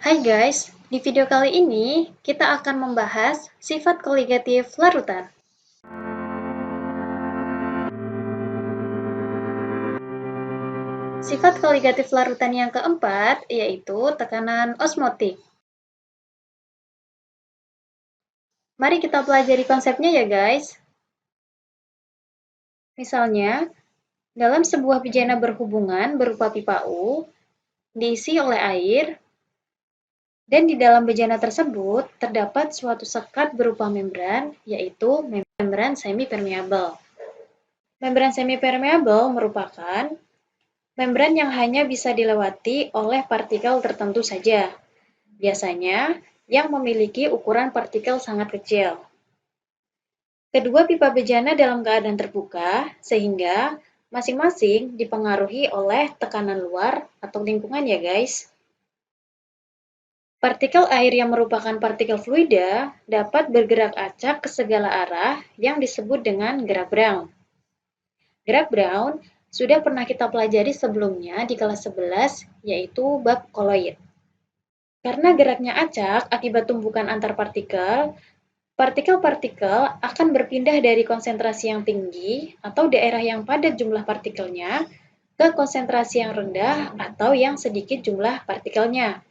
Hai guys, di video kali ini kita akan membahas sifat koligatif larutan. Sifat koligatif larutan yang keempat yaitu tekanan osmotik. Mari kita pelajari konsepnya ya guys. Misalnya, dalam sebuah bejana berhubungan berupa pipa U, diisi oleh air, dan di dalam bejana tersebut terdapat suatu sekat berupa membran, yaitu membran semi-permeabel. Membran semi-permeabel merupakan membran yang hanya bisa dilewati oleh partikel tertentu saja, biasanya yang memiliki ukuran partikel sangat kecil. Kedua pipa bejana dalam keadaan terbuka, sehingga masing-masing dipengaruhi oleh tekanan luar atau lingkungan ya guys. Partikel air yang merupakan partikel fluida dapat bergerak acak ke segala arah yang disebut dengan gerak Brown. Gerak Brown sudah pernah kita pelajari sebelumnya di kelas 11, yaitu bab koloid. Karena geraknya acak akibat tumbukan antar partikel, partikel-partikel akan berpindah dari konsentrasi yang tinggi atau daerah yang padat jumlah partikelnya ke konsentrasi yang rendah atau yang sedikit jumlah partikelnya.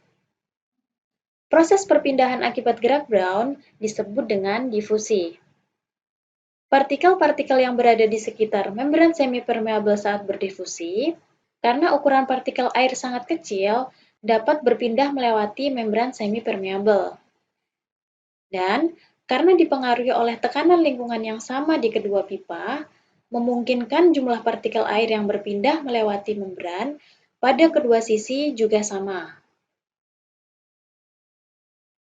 Proses perpindahan akibat gerak Brown disebut dengan difusi. Partikel-partikel yang berada di sekitar membran semi-permeabel saat berdifusi, karena ukuran partikel air sangat kecil, dapat berpindah melewati membran semi-permeabel. Dan karena dipengaruhi oleh tekanan lingkungan yang sama di kedua pipa, memungkinkan jumlah partikel air yang berpindah melewati membran pada kedua sisi juga sama.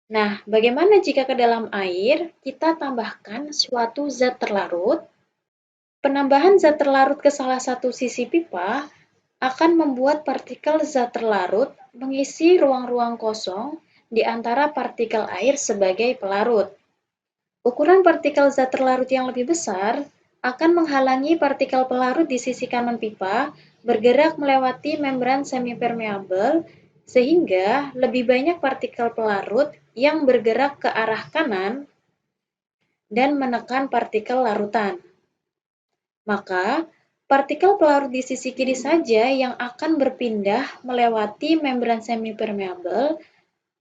Nah, bagaimana jika ke dalam air kita tambahkan suatu zat terlarut? Penambahan zat terlarut ke salah satu sisi pipa akan membuat partikel zat terlarut mengisi ruang-ruang kosong di antara partikel air sebagai pelarut. Ukuran partikel zat terlarut yang lebih besar akan menghalangi partikel pelarut di sisi kanan pipa bergerak melewati membran semipermeabel sehingga lebih banyak partikel pelarut yang bergerak ke arah kanan dan menekan partikel larutan. Maka, partikel pelarut di sisi kiri saja yang akan berpindah melewati membran semipermeabel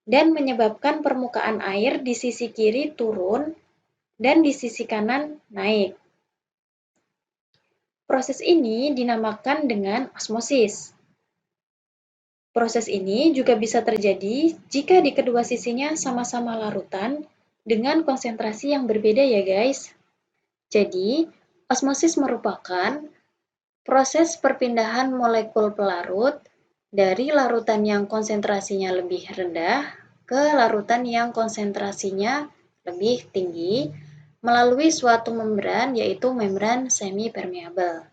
dan menyebabkan permukaan air di sisi kiri turun dan di sisi kanan naik. Proses ini dinamakan dengan osmosis. Proses ini juga bisa terjadi jika di kedua sisinya sama-sama larutan dengan konsentrasi yang berbeda ya guys. Jadi, osmosis merupakan proses perpindahan molekul pelarut dari larutan yang konsentrasinya lebih rendah ke larutan yang konsentrasinya lebih tinggi melalui suatu membran, yaitu membran semi-permeabel.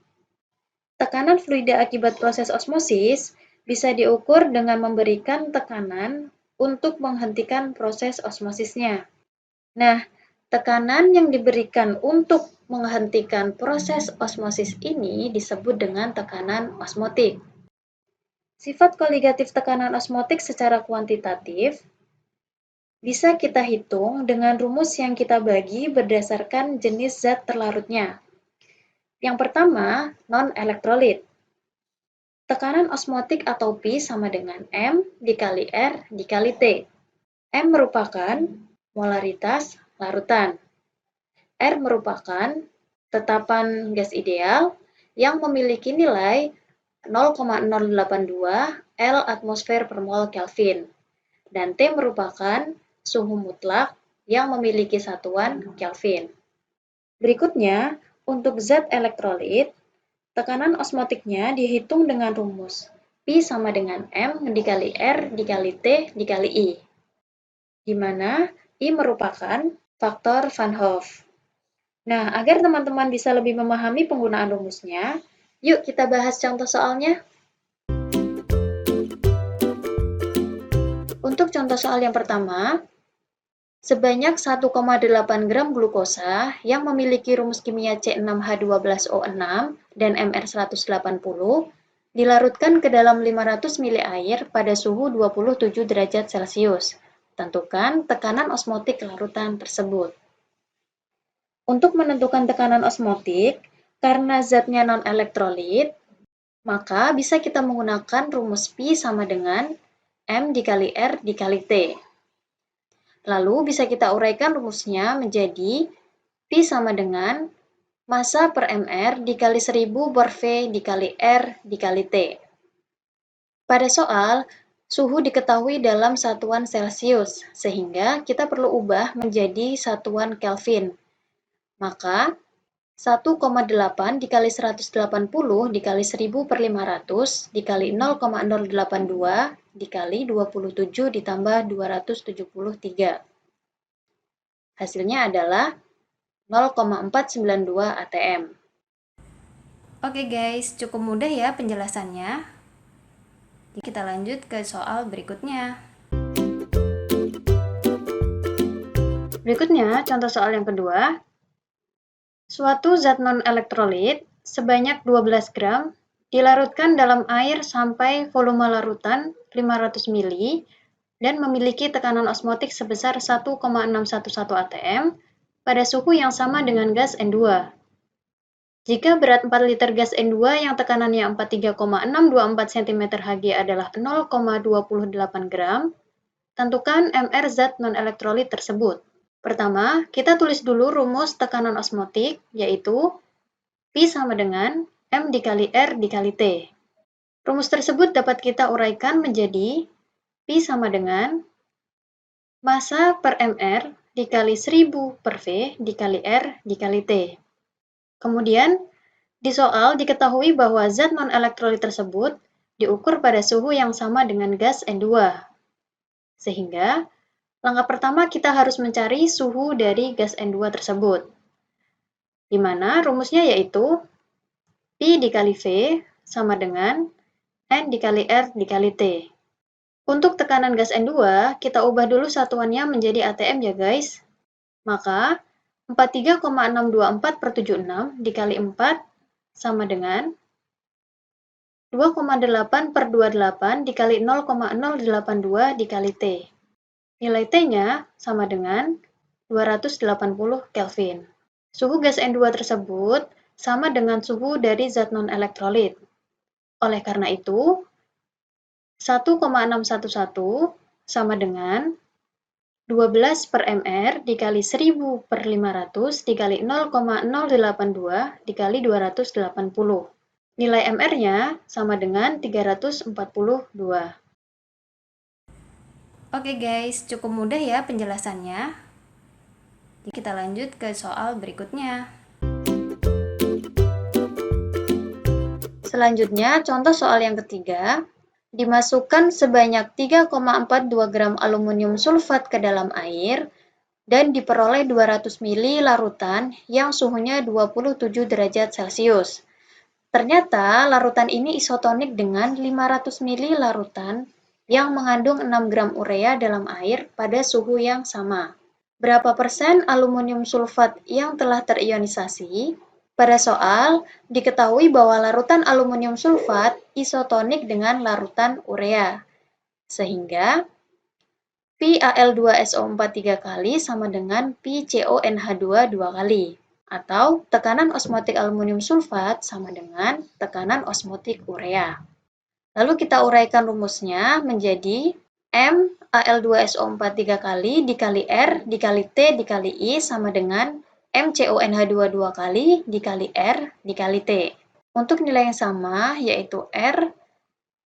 Tekanan fluida akibat proses osmosis bisa diukur dengan memberikan tekanan untuk menghentikan proses osmosisnya. Nah, tekanan yang diberikan untuk menghentikan proses osmosis ini disebut dengan tekanan osmotik. Sifat koligatif tekanan osmotik secara kuantitatif bisa kita hitung dengan rumus yang kita bagi berdasarkan jenis zat terlarutnya. Yang pertama, non-elektrolit. Tekanan osmotik atau P sama dengan M dikali R dikali T. M merupakan molaritas larutan. R merupakan tetapan gas ideal yang memiliki nilai 0,082 L atmosfer per mol Kelvin. Dan T merupakan suhu mutlak yang memiliki satuan Kelvin. Berikutnya, untuk zat elektrolit, tekanan osmotiknya dihitung dengan rumus P sama dengan M dikali R dikali T dikali I, di mana I merupakan faktor Van Hoff. Nah, agar teman-teman bisa lebih memahami penggunaan rumusnya, yuk kita bahas contoh soalnya. Untuk contoh soal yang pertama, sebanyak 1,8 gram glukosa yang memiliki rumus kimia C6H12O6 dan Mr180 Dilarutkan ke dalam 500 ml air pada suhu 27 derajat Celcius. Tentukan tekanan osmotik larutan tersebut. Untuk menentukan tekanan osmotik, karena zatnya non-elektrolit, maka bisa kita menggunakan rumus Pi sama dengan M dikali R dikali T. Lalu bisa kita uraikan rumusnya menjadi Pi sama dengan massa per mR dikali 1000 per V dikali R dikali T. Pada soal, suhu diketahui dalam satuan Celcius, sehingga kita perlu ubah menjadi satuan Kelvin. Maka, 1,8 dikali 180 dikali 1000 per 500 dikali 0,082 dikali 27 ditambah 273. Hasilnya adalah 0,492 atm. Oke guys, cukup mudah ya penjelasannya. Kita lanjut ke soal berikutnya. Berikutnya, contoh soal yang kedua. Suatu zat non-elektrolit sebanyak 12 gram dilarutkan dalam air sampai volume larutan 500 ml dan memiliki tekanan osmotik sebesar 1,611 atm pada suhu yang sama dengan gas N2. Jika berat 4 liter gas N2 yang tekanannya 43,624 cm3 adalah 0,28 gram, tentukan mR zat non-elektrolit tersebut. Pertama, kita tulis dulu rumus tekanan osmotik, yaitu Pi sama dengan M dikali R dikali T. Rumus tersebut dapat kita uraikan menjadi Pi sama dengan massa per mR dikali 1000 per V dikali R dikali T. Kemudian, di soal diketahui bahwa zat non-elektrolit tersebut diukur pada suhu yang sama dengan gas N2. Sehingga, langkah pertama kita harus mencari suhu dari gas N2 tersebut, di mana rumusnya yaitu Pi dikali V sama dengan N dikali R dikali T. Untuk tekanan gas N2, kita ubah dulu satuannya menjadi atm ya guys. Maka, 43,624 per 76 dikali 4 sama dengan 2,8 per 28 dikali 0,082 dikali T. Nilai T-nya sama dengan 280 Kelvin. Suhu gas N2 tersebut sama dengan suhu dari zat non-elektrolit. Oleh karena itu, 1,611 sama dengan 12 per mR dikali 1000 per 500 dikali 0,082 dikali 280. Nilai mR-nya sama dengan 342. Oke guys, cukup mudah ya penjelasannya. Kita lanjut ke soal berikutnya. Selanjutnya, contoh soal yang ketiga. Dimasukkan sebanyak 3,42 gram aluminium sulfat ke dalam air dan diperoleh 200 ml larutan yang suhunya 27 derajat Celcius. Ternyata larutan ini isotonik dengan 500 ml larutan yang mengandung 6 gram urea dalam air pada suhu yang sama. Berapa persen aluminium sulfat yang telah terionisasi? Pada soal, diketahui bahwa larutan aluminium sulfat isotonik dengan larutan urea. Sehingga, PaL2SO4 3 kali sama dengan PCONH2 2 kali. Atau tekanan osmotik aluminium sulfat sama dengan tekanan osmotik urea. Lalu kita uraikan rumusnya menjadi M Al2SO4 3 kali dikali R dikali T dikali I sama dengan MCONH2 2 kali dikali R dikali T. Untuk nilai yang sama, yaitu R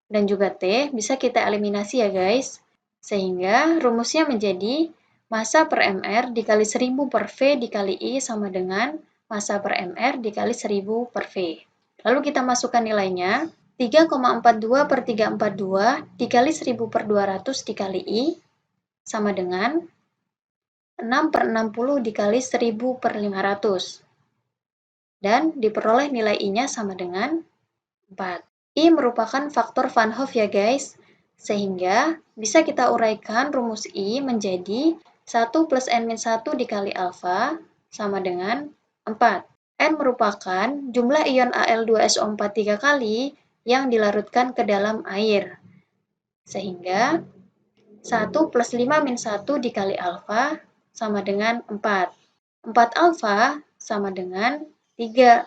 dan juga T, bisa kita eliminasi ya guys. Sehingga rumusnya menjadi massa per mR dikali 1000 per V dikali I sama dengan massa per mR dikali 1000 per V. Lalu kita masukkan nilainya, 3,42 per 342 dikali 1000 per 200 dikali I sama dengan 6 per 60 dikali 1000 per 500. Dan diperoleh nilai I-nya sama dengan 4. I merupakan faktor Van Hoff ya guys. Sehingga bisa kita uraikan rumus I menjadi 1 plus N-1 dikali alfa sama dengan 4. N merupakan jumlah ion Al2SO4 3 kali yang dilarutkan ke dalam air. Sehingga 1 plus 5 min 1 dikali alfa sama dengan 4. 4 alfa sama dengan 3.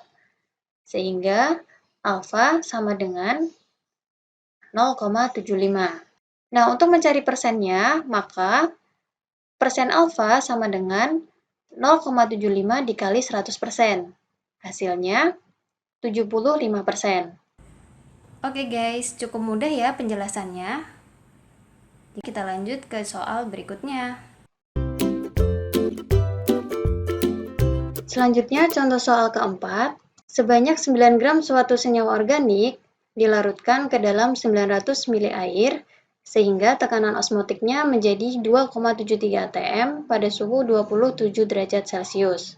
Sehingga alfa sama dengan 0,75. Nah, untuk mencari persennya, maka persen alfa sama dengan 0,75 dikali 100%. Hasilnya 75%. Oke guys, cukup mudah ya penjelasannya. Kita lanjut ke soal berikutnya. Selanjutnya, contoh soal keempat. Sebanyak 9 gram suatu senyawa organik dilarutkan ke dalam 900 ml air sehingga tekanan osmotiknya menjadi 2,73 atm pada suhu 27 derajat Celcius.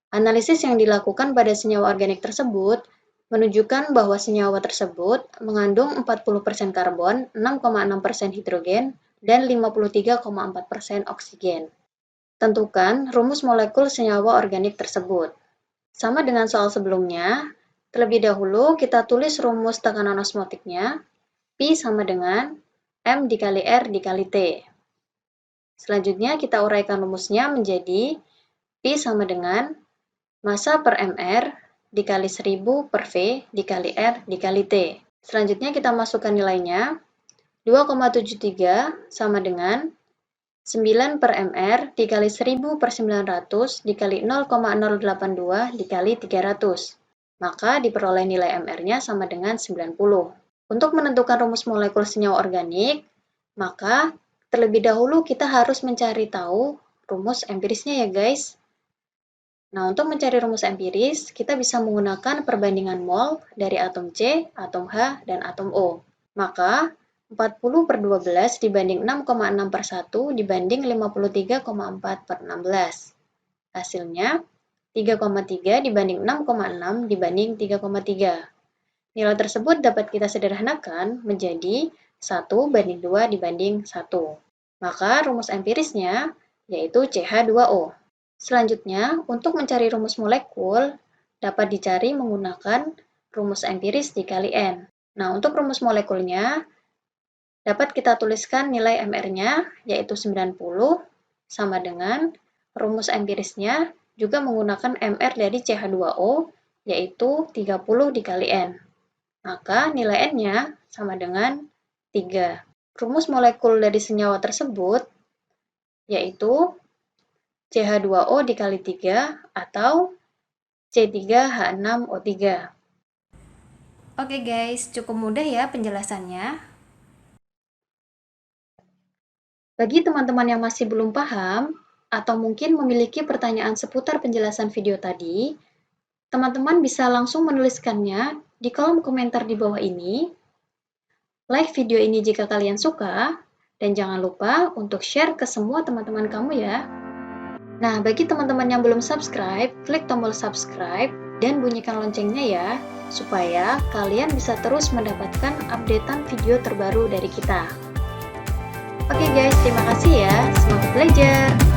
Analisis yang dilakukan pada senyawa organik tersebut menunjukkan bahwa senyawa tersebut mengandung 40% karbon, 6,6% hidrogen, dan 53,4% oksigen. Tentukan rumus molekul senyawa organik tersebut. Sama dengan soal sebelumnya, terlebih dahulu kita tulis rumus tekanan osmotiknya, P sama dengan M dikali R dikali T. Selanjutnya kita uraikan rumusnya menjadi P sama dengan massa per mR dikali 1000 per V dikali R dikali T. Selanjutnya kita masukkan nilainya, 2,73 sama dengan 9 per mR dikali 1000 per 900 dikali 0,082 dikali 300. Maka diperoleh nilai mR-nya sama dengan 90. Untuk menentukan rumus molekul senyawa organik, maka terlebih dahulu kita harus mencari tahu rumus empirisnya ya guys. Nah, untuk mencari rumus empiris, kita bisa menggunakan perbandingan mol dari atom C, atom H, dan atom O. Maka, 40 per 12 dibanding 6,6 per 1 dibanding 53,4 per 16. Hasilnya, 3,3 dibanding 6,6 dibanding 3,3. Nilai tersebut dapat kita sederhanakan menjadi 1 banding 2 dibanding 1. Maka rumus empirisnya yaitu CH2O. Selanjutnya, untuk mencari rumus molekul dapat dicari menggunakan rumus empiris dikali N. Nah, untuk rumus molekulnya dapat kita tuliskan nilai mR-nya yaitu 90 sama dengan rumus empirisnya juga menggunakan mR dari CH2O yaitu 30 dikali N. Maka nilai N-nya sama dengan 3. Rumus molekul dari senyawa tersebut yaitu CH2O dikali 3 atau C3H6O3. Oke guys, cukup mudah ya penjelasannya. Bagi teman-teman yang masih belum paham atau mungkin memiliki pertanyaan seputar penjelasan video tadi, teman-teman bisa langsung menuliskannya di kolom komentar di bawah ini. Like video ini jika kalian suka, dan jangan lupa untuk share ke semua teman-teman kamu ya. Nah, bagi teman-teman yang belum subscribe, klik tombol subscribe dan bunyikan loncengnya ya, supaya kalian bisa terus mendapatkan updatean video terbaru dari kita. Oke guys, terima kasih ya. Semangat belajar!